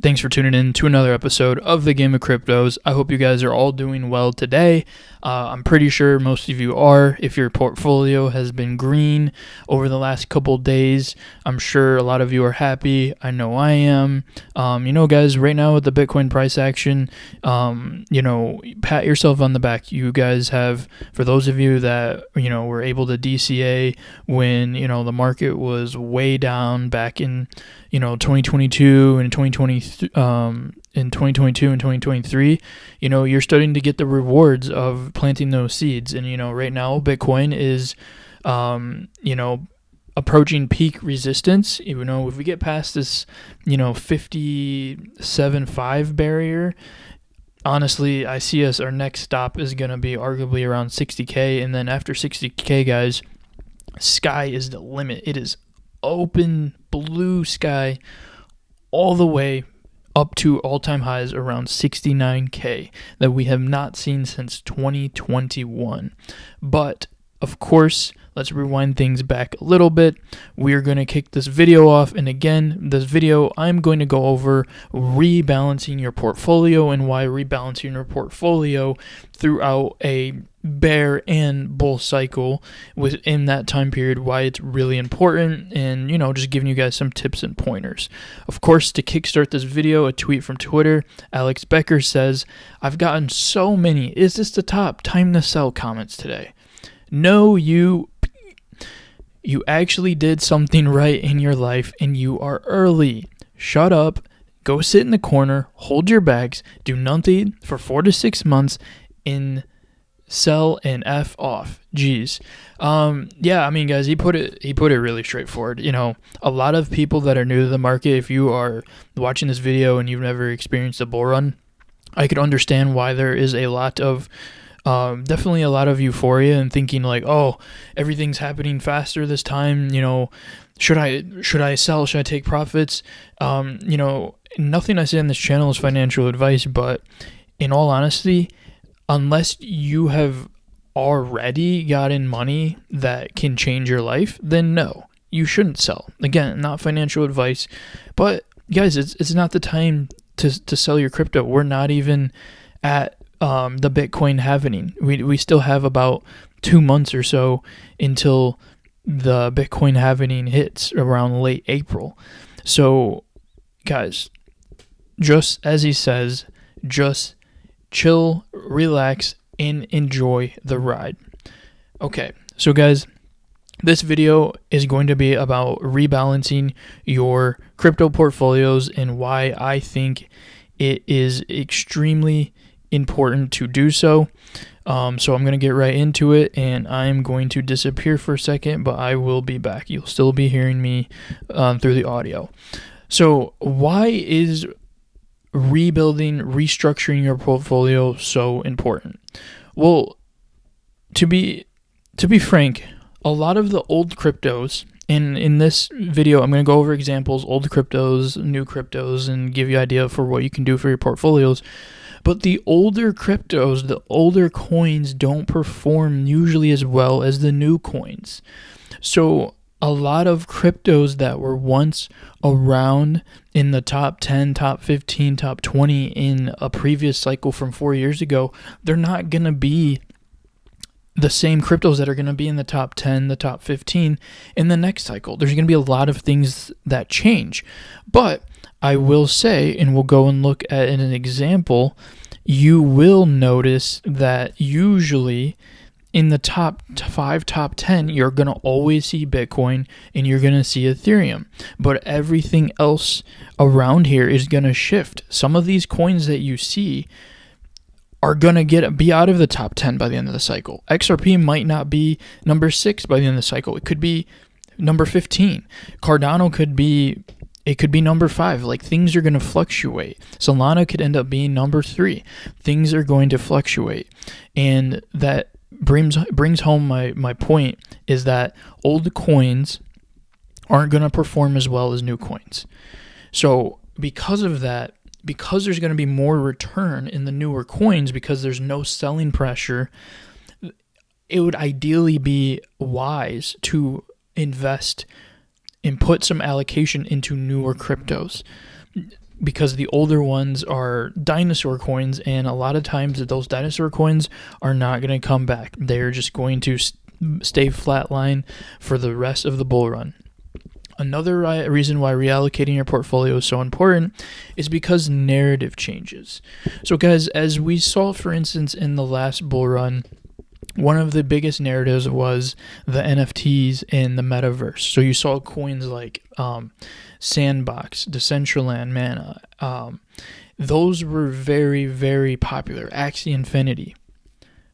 Thanks for tuning in to another episode of the Game of Cryptos. I hope you guys are all doing well today. I'm pretty sure most of you are. If your portfolio has been green over the last couple days, I'm sure a lot of you are happy. I know I am. Guys, right now with the Bitcoin price action, pat yourself on the back. You guys have, for those of you that, were able to DCA when, the market was way down back in 2022 and 2022 and 2023, you're starting to get the rewards of planting those seeds. And, right now Bitcoin is, approaching peak resistance. If we get past this, 57.5 barrier, honestly, I see our next stop is going to be arguably around 60K. And then after 60K, guys, sky is the limit. It is open blue sky all the way up to all-time highs around 69K that we have not seen since 2021. But of course, let's rewind things back a little bit. We're going to kick this video off, and again, this video I'm going to go over rebalancing your portfolio and why rebalancing your portfolio throughout a bear and bull cycle within that time period, why it's really important, and just giving you guys some tips and pointers. Of course, to kickstart this video, a tweet from Twitter, Alex Becker says, "I've gotten so many 'is this the top time to sell' comments today. No, you actually did something right in your life and you are early. Shut up, go sit in the corner, hold your bags, do nothing for 4 to 6 months, and sell and F off." Jeez. Guys, he put it really straightforward. A lot of people that are new to the market, if you are watching this video and you've never experienced a bull run, I could understand why there is a lot of definitely a lot of euphoria and thinking like, oh, everything's happening faster this time. Should I sell? Should I take profits? Nothing I say on this channel is financial advice, but in all honesty, unless you have already gotten money that can change your life, then no, you shouldn't sell. Again, not financial advice, but guys, it's not the time to sell your crypto. We're not even at the Bitcoin halving. We still have about 2 months or so until the Bitcoin halving hits around late April. So, guys, just as he says, just chill, relax, and enjoy the ride. Okay, so guys, this video is going to be about rebalancing your crypto portfolios and why I think it is extremely important to do so. So I'm going to get right into it, and I'm going to disappear for a second, but I will be back. You'll still be hearing me through the audio. So why is restructuring your portfolio so important? Well, to be frank, a lot of the old cryptos, and in this video I'm going to go over examples, old cryptos, new cryptos, and give you an idea for what you can do for your portfolios. But the older cryptos, the older coins don't perform usually as well as the new coins. So a lot of cryptos that were once around in the top 10, top 15, top 20 in a previous cycle from 4 years ago, they're not going to be the same cryptos that are going to be in the top 10, the top 15 in the next cycle. There's going to be a lot of things that change. But I will say, and we'll go and look at an example, you will notice that usually in the top 5, top 10, you're going to always see Bitcoin and you're going to see Ethereum. But everything else around here is going to shift. Some of these coins that you see are going to be out of the top 10 by the end of the cycle. XRP might not be number 6 by the end of the cycle. It could be number 15. Cardano could be number 5. Like, things are going to fluctuate. Solana could end up being number 3. Things are going to fluctuate. And that brings home my point is that old coins aren't going to perform as well as new coins. So because of that, because there's going to be more return in the newer coins, because there's no selling pressure, it would ideally be wise to invest and put some allocation into newer cryptos. because the older ones are dinosaur coins, and a lot of times those dinosaur coins are not going to come back. They're just going to stay flatline for the rest of the bull run. Another reason why reallocating your portfolio is so important is because narrative changes. So guys, as we saw, for instance, in the last bull run, one of the biggest narratives was the NFTs in the metaverse. So you saw coins like Sandbox, Decentraland, Mana. Those were very, very popular. Axie Infinity.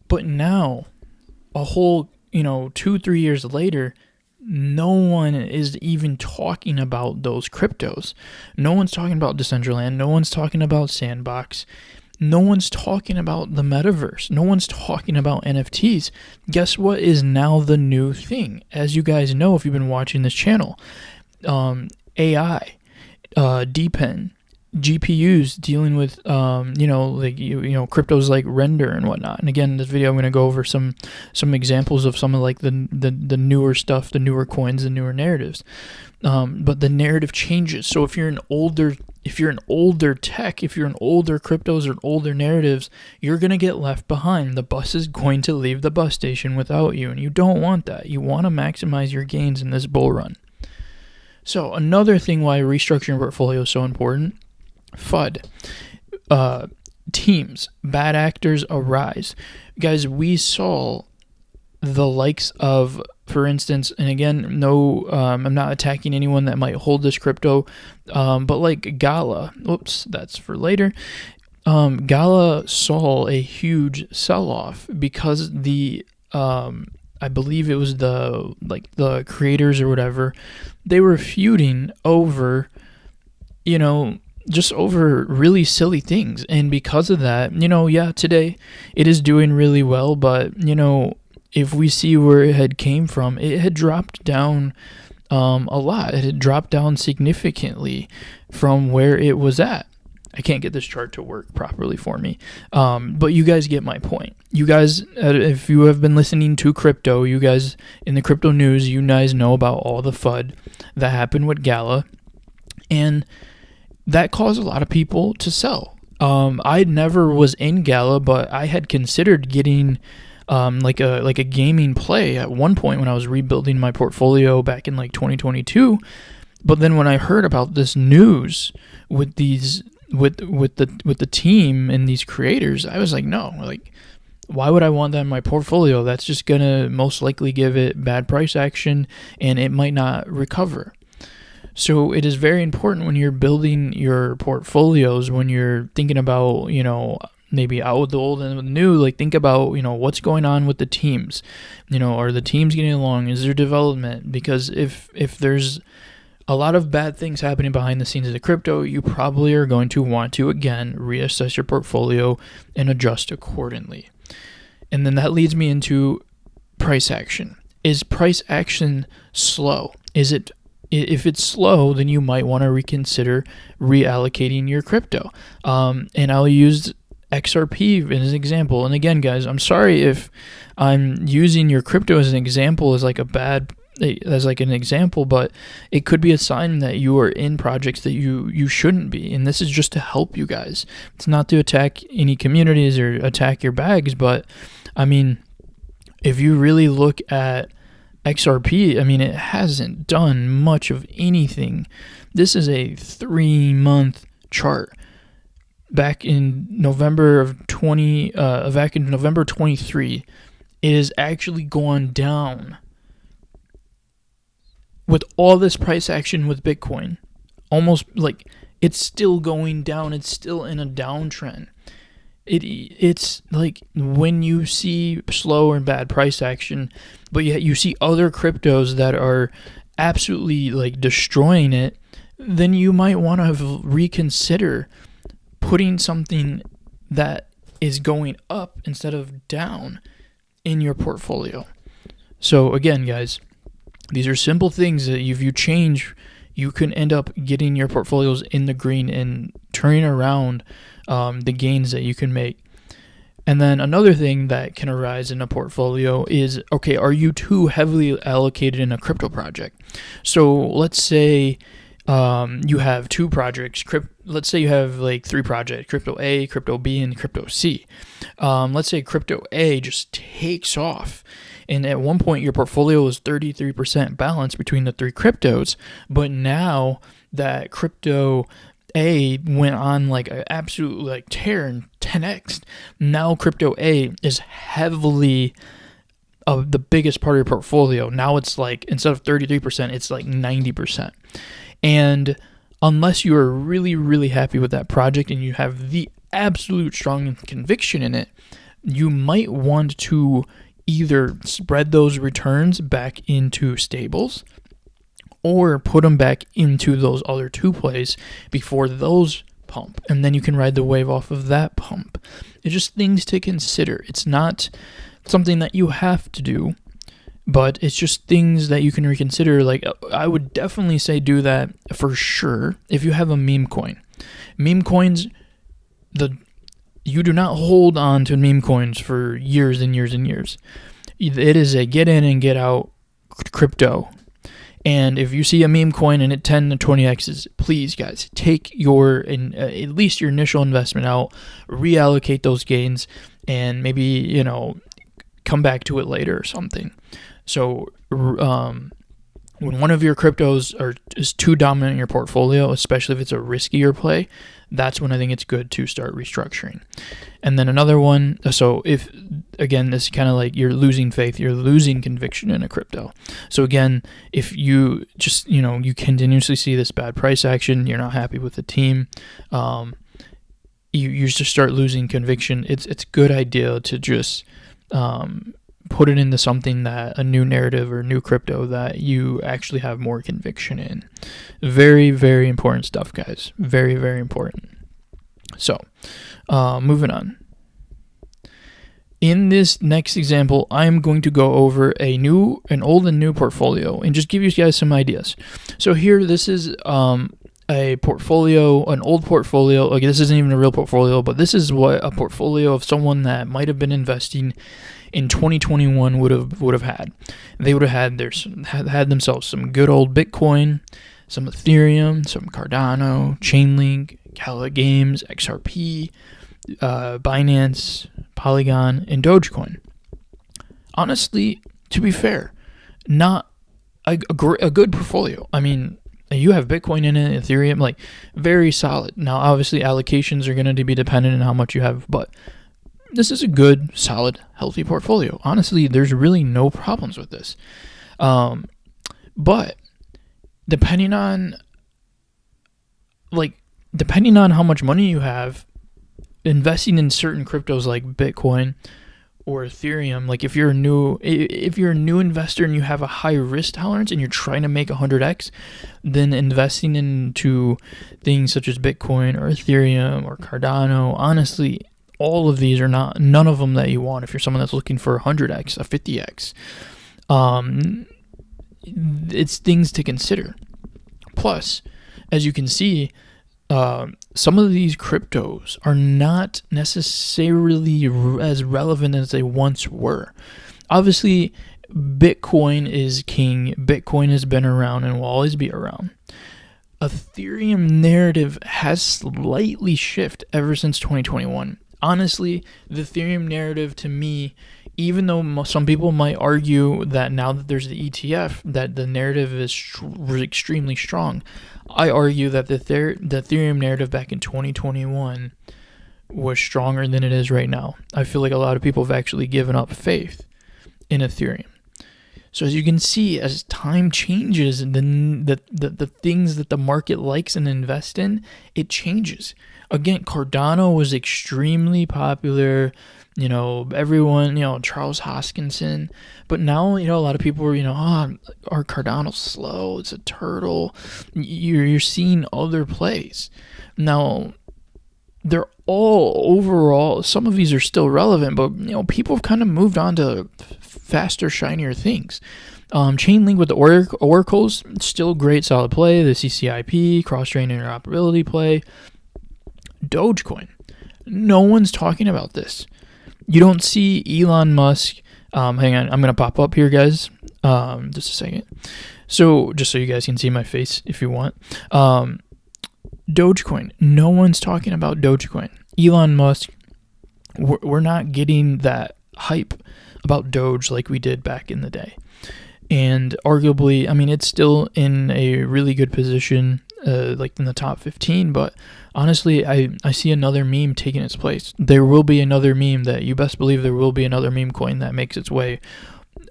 But now, a whole 2-3 years later, no one is even talking about those cryptos. No one's talking about Decentraland. No one's talking about Sandbox. No one's talking about the metaverse. No one's talking about NFTs. Guess what is now the new thing? As you guys know, if you've been watching this channel, AI, DPen, GPUs dealing with cryptos like Render and whatnot. And again, in this video I'm going to go over some examples of some of like the newer stuff, the newer coins, the newer narratives. But the narrative changes. So if you're an older tech, if you're an older cryptos or older narratives, you're going to get left behind. The bus is going to leave the bus station without you, and you don't want that. You want to maximize your gains in this bull run. So another thing why restructuring your portfolio is so important, FUD. Teams, bad actors arise. Guys, we saw the likes of, for instance, and again, no, I'm not attacking anyone that might hold this crypto, but like Gala, oops, that's for later. Gala saw a huge sell-off because I believe it was the creators or whatever, they were feuding over, just over really silly things. And because of that, today it is doing really well, but, if we see where it had came from, it had dropped down a lot. It had dropped down significantly from where it was at. I can't get this chart to work properly for me, but you guys get my point. You guys, if you have been listening to crypto, you guys in the crypto news, you guys know about all the FUD that happened with Gala, and that caused a lot of people to sell. I never was in Gala, but I had considered getting like a gaming play at one point when I was rebuilding my portfolio back in like 2022. But then when I heard about this news with these with the team and these creators, I was like, no, like, why would I want that in my portfolio? That's just gonna most likely give it bad price action and it might not recover. So it is very important when you're building your portfolios, when you're thinking about, maybe out with the old and with the new, like think about, what's going on with the teams. Are the teams getting along? Is there development? Because if there's a lot of bad things happening behind the scenes of the crypto, you probably are going to want to, again, reassess your portfolio and adjust accordingly. And then that leads me into price action. Is price action slow? If it's slow, then you might want to reconsider reallocating your crypto. And I'll use XRP as an example. And again, guys, I'm sorry if I'm using your crypto as an example as like an example, but it could be a sign that you are in projects that you shouldn't be. And this is just to help you guys. It's not to attack any communities or attack your bags, but I mean, if you really look at XRP, it hasn't done much of anything. This is a 3-month chart. Back in November 23, it has actually gone down. With all this price action with Bitcoin, almost like it's still going down. It's still in a downtrend. It's like when you see slow and bad price action, but yet you see other cryptos that are absolutely like destroying it, then you might want to reconsider putting something that is going up instead of down in your portfolio. So again, guys, these are simple things that if you change, you can end up getting your portfolios in the green and turning around the gains that you can make. And then another thing that can arise in a portfolio is, okay, are you too heavily allocated in a crypto project? So let's say you have two projects. Let's say you have like three projects: crypto A, crypto B, and crypto C. Let's say crypto A just takes off, and at one point your portfolio was 33% balanced between the three cryptos, but now that crypto A went on like an absolute like tear and 10x. Now crypto A is heavily the biggest part of your portfolio. Now it's like, instead of 33%, it's like 90%. And unless you are really, really happy with that project and you have the absolute strong conviction in it, you might want to either spread those returns back into stables or put them back into those other two plays before those pump. And then you can ride the wave off of that pump. It's just things to consider. It's not something that you have to do, but it's just things that you can reconsider. Like, I would definitely say do that for sure if you have a meme coin. Meme coins, you do not hold on to meme coins for years and years and years. It is a get in and get out crypto. And if you see a meme coin and it 10 to 20x's, please guys, take at least your initial investment out, reallocate those gains, and maybe, come back to it later or something. So when one of your cryptos is too dominant in your portfolio, especially if it's a riskier play, that's when I think it's good to start restructuring. And then another one, so if, again, this is kind of like you're losing faith, you're losing conviction in a crypto. So again, if you just, you continuously see this bad price action, you're not happy with the team, you just start losing conviction, it's a good idea to just put it into something that a new narrative or new crypto that you actually have more conviction in. Very, very important stuff, guys. Very, very important. So, moving on. In this next example, I'm going to go over an old and new portfolio and just give you guys some ideas. So here, this is a portfolio, an old portfolio. Like, this isn't even a real portfolio, but this is what a portfolio of someone that might have been investing in 2021 would have had. They would have had themselves some good old Bitcoin, some Ethereum, some Cardano, Chainlink, Gala Games, XRP, Binance, Polygon, and Dogecoin. Honestly, to be fair, not a good portfolio. I mean, you have Bitcoin in it, Ethereum, like, very solid. Now, obviously, allocations are going to be dependent on how much you have, but this is a good, solid, healthy portfolio. Honestly, there's really no problems with this. But depending on how much money you have, investing in certain cryptos like Bitcoin or Ethereum, like if you're a new investor and you have a high risk tolerance and you're trying to make 100x, then investing into things such as Bitcoin or Ethereum or Cardano, honestly, all of these are none of them that you want if you're someone that's looking for 100x, a 50x. It's things to consider. Plus, as you can see, some of these cryptos are not necessarily as relevant as they once were. Obviously, Bitcoin is king. Bitcoin has been around and will always be around. Ethereum narrative has slightly shifted ever since 2021. Honestly, the Ethereum narrative, to me, even though some people might argue that now that there's the ETF, that the narrative is extremely strong, I argue that the Ethereum narrative back in 2021 was stronger than it is right now. I feel like a lot of people have actually given up faith in Ethereum. So as you can see, as time changes and then the things that the market likes and invests in, it changes. Again, Cardano was extremely popular. Everyone, Charles Hoskinson. But now, a lot of people are, our Cardano's slow. It's a turtle. You're seeing other plays. Now, they're all overall, some of these are still relevant, but, people have kind of moved on to faster, shinier things. Chainlink with the oracles, still great, solid play. The CCIP, cross-chain interoperability play. Dogecoin. No one's talking about this. You don't see Elon Musk. Hang on, I'm going to pop up here, guys. Just a second. So just so you guys can see my face if you want. Dogecoin. No one's talking about Dogecoin. Elon Musk, we're not getting that hype about Doge like we did back in the day. And arguably, I mean, it's still in a really good position, like in the top 15, but honestly, I see another meme taking its place. There will be another meme that you best believe there will be another meme coin that makes its way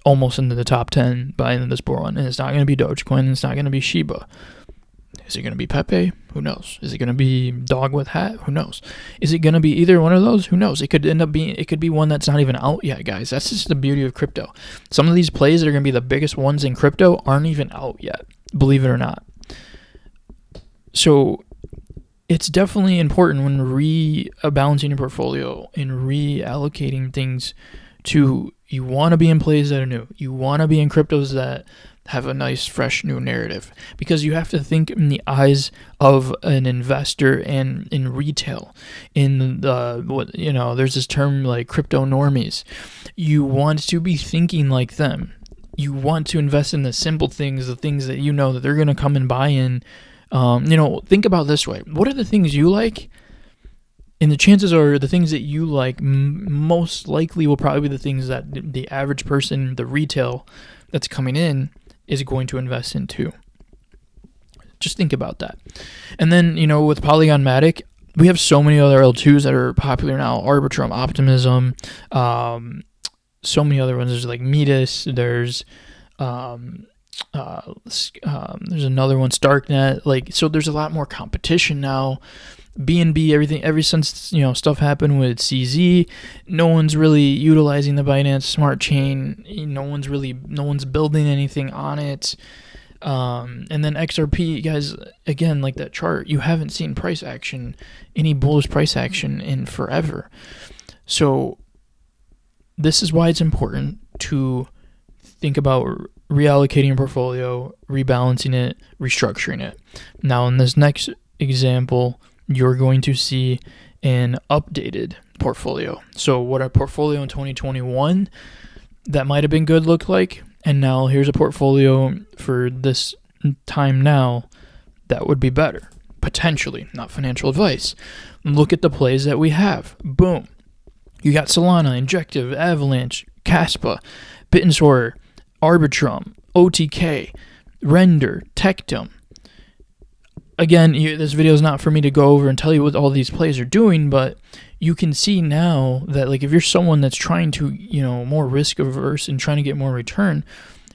almost into the top 10 by the end of this bull run. And it's not going to be Dogecoin, and it's not going to be Shiba. Is it going to be Pepe? Who knows? Is it going to be Dog with Hat? Who knows? Is it going to be either one of those? Who knows? It could end up being, it could be one that's not even out yet, guys. That's just the beauty of crypto. Some of these plays that are going to be the biggest ones in crypto aren't even out yet, believe it or not. So it's definitely important when rebalancing your portfolio and reallocating things to, you want to be in plays that are new. You want to be in cryptos that have a nice, fresh, new narrative, because you have to think in the eyes of an investor and in retail. In the, what, you know, there's this term like crypto normies. You want to be thinking like them. You want to invest in the simple things, the things that you know that they're going to come and buy in. Think about it this way. What are the things you like? And the chances are the things that you like most likely will probably be the things that the average person, the retail that's coming in, is going to invest in too. Just think about that. And then, with Polygon Matic, we have so many other L2s that are popular now. Arbitrum, Optimism, so many other ones. There's like Metis, there's another one, Starknet. So there's a lot more competition now. BNB, everything, ever since stuff happened with CZ, no one's really utilizing the Binance Smart Chain. No one's building anything on it. And then XRP, guys, again, like that chart, you haven't seen price action, any bullish price action in forever. So this is why it's important to think about reallocating your portfolio, rebalancing it, restructuring it. Now, in this next example, you're going to see an updated portfolio. So what a portfolio in 2021 that might have been good looked like, and now here's a portfolio for this time now that would be better, potentially. Not financial advice. Look at the plays that we have. Boom. You got Solana, Injective, Avalanche, Caspa, Bitensor, Arbitrum, OTK, Render, Tectum. Again, this video is not for me to go over and tell you what all these plays are doing, but you can see now that, like, if you're someone that's trying to, more risk averse and trying to get more return,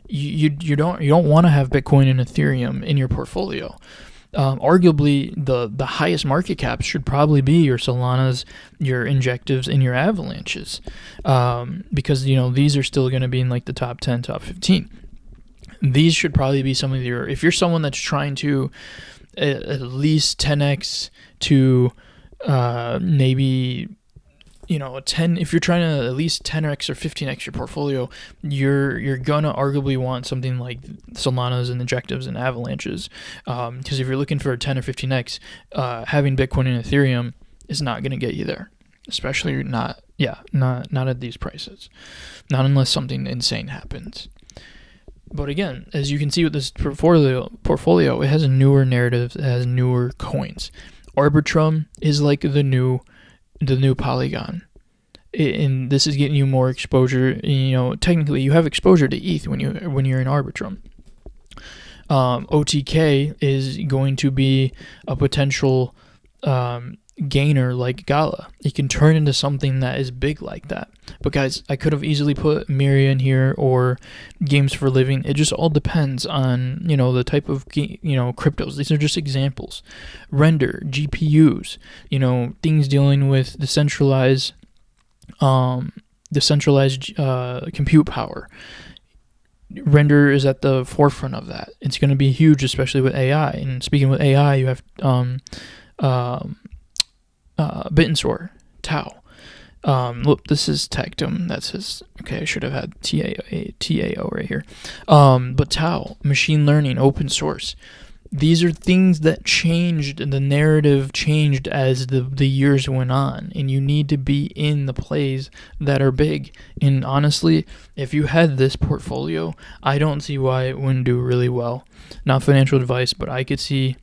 you don't want to have Bitcoin and Ethereum in your portfolio. Arguably, the highest market caps should probably be your Solanas, your Injectives, and your Avalanches, because these are still going to be in like the top 10, top 15. These should probably be some of your, if you're someone that's trying to at least 10x to maybe 10, if you're trying to at least 10x or 15x your portfolio, you're gonna arguably want something like Solanas and Injectives and Avalanches, because if you're looking for a 10 or 15x, having Bitcoin and Ethereum is not gonna get you there, especially not at these prices, not unless something insane happens. But again, as you can see with this portfolio, it has a newer narrative, it has newer coins. Arbitrum is like the new Polygon, and this is getting you more exposure. Technically, you have exposure to ETH when you're in Arbitrum. OTK is going to be a potential gainer like Gala. It can turn into something that is big like that. But guys, I could have easily put Miria in here or Games for Living. It just all depends on the type of cryptos. These are just examples. Render, GPUs, things dealing with decentralized compute power. Render is at the forefront of that. It's going to be huge, especially with AI. And speaking with AI, you have Bitensor, Tau. Look, this is Tectum. That says, okay, I should have had TAO right here. But Tau, machine learning, open source. These are things that changed, the narrative changed as the years went on, and you need to be in the plays that are big. And honestly, if you had this portfolio, I don't see why it wouldn't do really well. Not financial advice, but I could see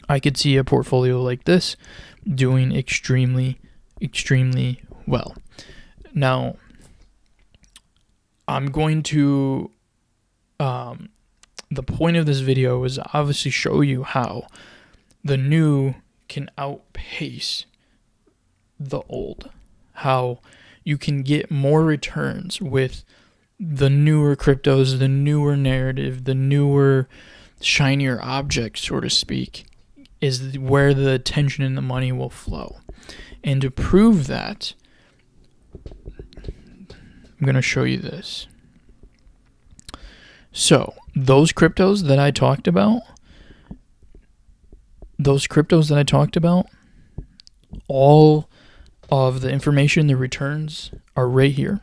a portfolio like this doing extremely well. Now, I'm going to the point of this video is obviously show you how the new can outpace the old, how you can get more returns with the newer cryptos, the newer narrative, the newer shinier object, so to speak, is where the attention and the money will flow. And to prove that, I'm going to show you this. So, those cryptos that I talked about, all of the information, the returns are right here.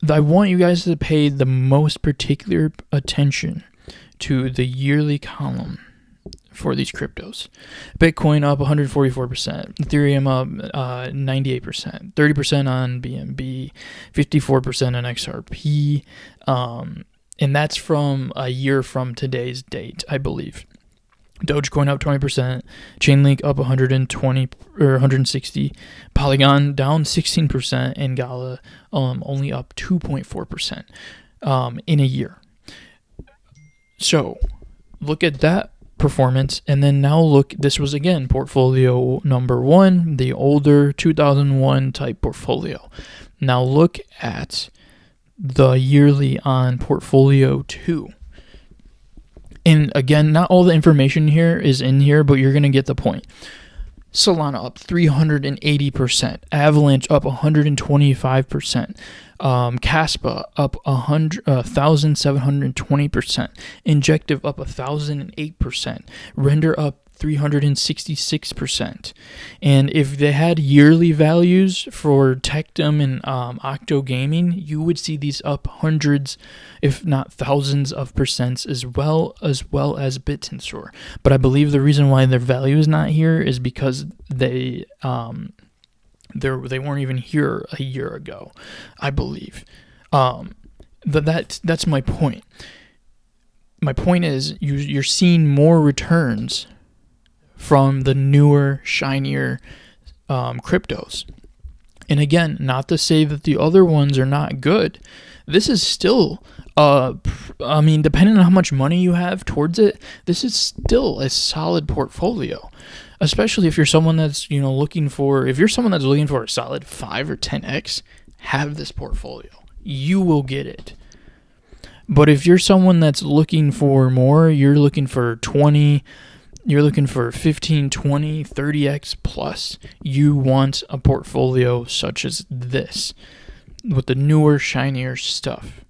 I want you guys to pay the most particular attention to the yearly column for these cryptos. Bitcoin up 144%, Ethereum up 98%, 30% on BNB, 54% on XRP, and that's from a year from today's date, I believe. Dogecoin up 20%, Chainlink up 120 or 160, Polygon down 16%, and Gala only up 2.4% in a year. So look at that performance, and then now look, this was again portfolio number 1, the older 2001 type portfolio. Now look at the yearly on portfolio 2. And again, not all the information here is in here, but you're going to get the point. Solana up 380%, Avalanche up 125%, Caspa up 1,720%, Injective up 1,008%, Render up 366%. And if they had yearly values for Tectum and Octo Gaming, you would see these up hundreds, if not thousands of percents, as well as BitTensor. But I believe the reason why their value is not here is because they weren't even here a year ago, I believe. That's my point. My point is you're seeing more returns from the newer, shinier cryptos. And again, not to say that the other ones are not good. This is still, depending on how much money you have towards it, this is still a solid portfolio. Especially if you're someone that's, looking for a solid 5 or 10x, have this portfolio. You will get it. But if you're someone that's looking for more, you're looking for 20, you're looking for 15, 20, 30x plus, you want a portfolio such as this with the newer, shinier stuff.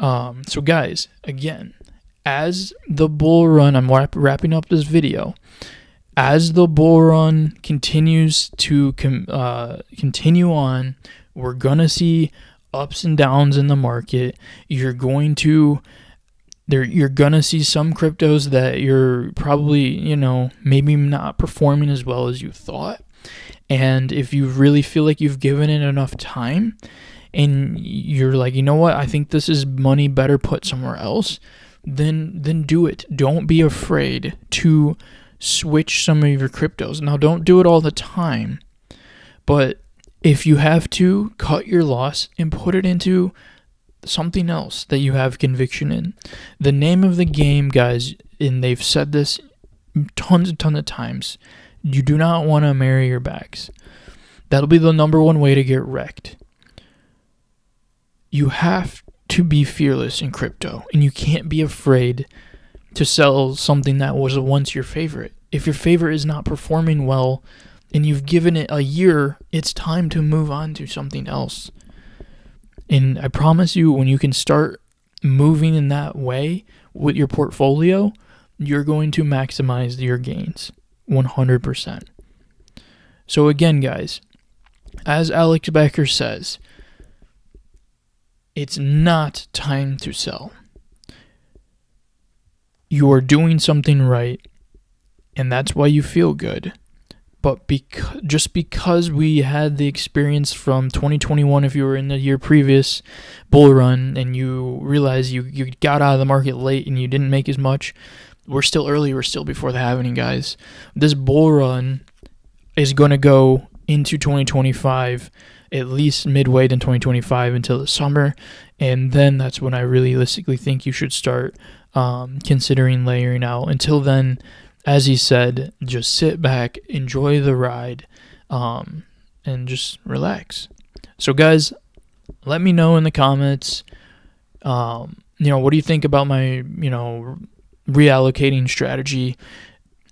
So guys, again, as the bull run, I'm wrapping up this video, as the bull run continues to continue on, we're going to see ups and downs in the market. You're going to see some cryptos that you're probably, maybe not performing as well as you thought. And if you really feel like you've given it enough time and you're like, I think this is money better put somewhere else, then do it. Don't be afraid to switch some of your cryptos. Now, don't do it all the time, but if you have to, cut your loss and put it into something else that you have conviction in. The name of the game, guys, and they've said this tons of times, you do not want to marry your bags. That'll be the number one way to get wrecked. You have to be fearless in crypto, and you can't be afraid to sell something that was once your favorite. If your favorite is not performing well and you've given it a year, it's time to move on to something else. And I promise you, when you can start moving in that way with your portfolio, you're going to maximize your gains 100%. So again, guys, as Alex Becker says, it's not time to sell. you are doing something right, and that's why you feel good. But just because we had the experience from 2021, if you were in the year previous bull run and you realize you got out of the market late and you didn't make as much, we're still early. We're still before the halving, guys. This bull run is going to go into 2025, at least midway in 2025 until the summer. And then that's when I realistically think you should start considering layering out. Until then, as he said, just sit back, enjoy the ride, and just relax. So, guys, let me know in the comments, what do you think about my, reallocating strategy?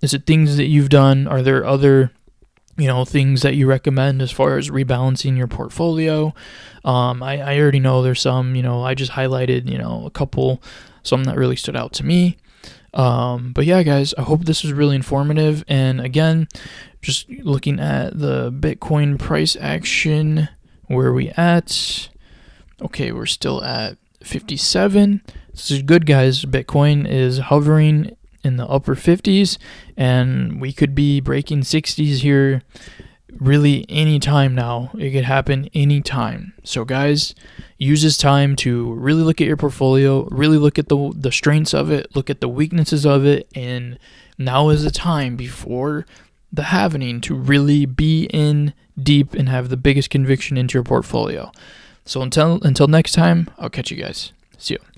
Is it things that you've done? Are there other, things that you recommend as far as rebalancing your portfolio? I already know there's some, I just highlighted, a couple, some that really stood out to me. But yeah, guys, I hope this was really informative. And again, just looking at the Bitcoin price action, where are we at? Okay, we're still at 57. This is good, guys. Bitcoin is hovering in the upper 50s, and we could be breaking 60s here really any time now. It could happen anytime. So, guys, use this time to really look at your portfolio, really look at the strengths of it, look at the weaknesses of it, and now is the time before the halving to really be in deep and have the biggest conviction into your portfolio. So until next time, I'll catch you guys. See you.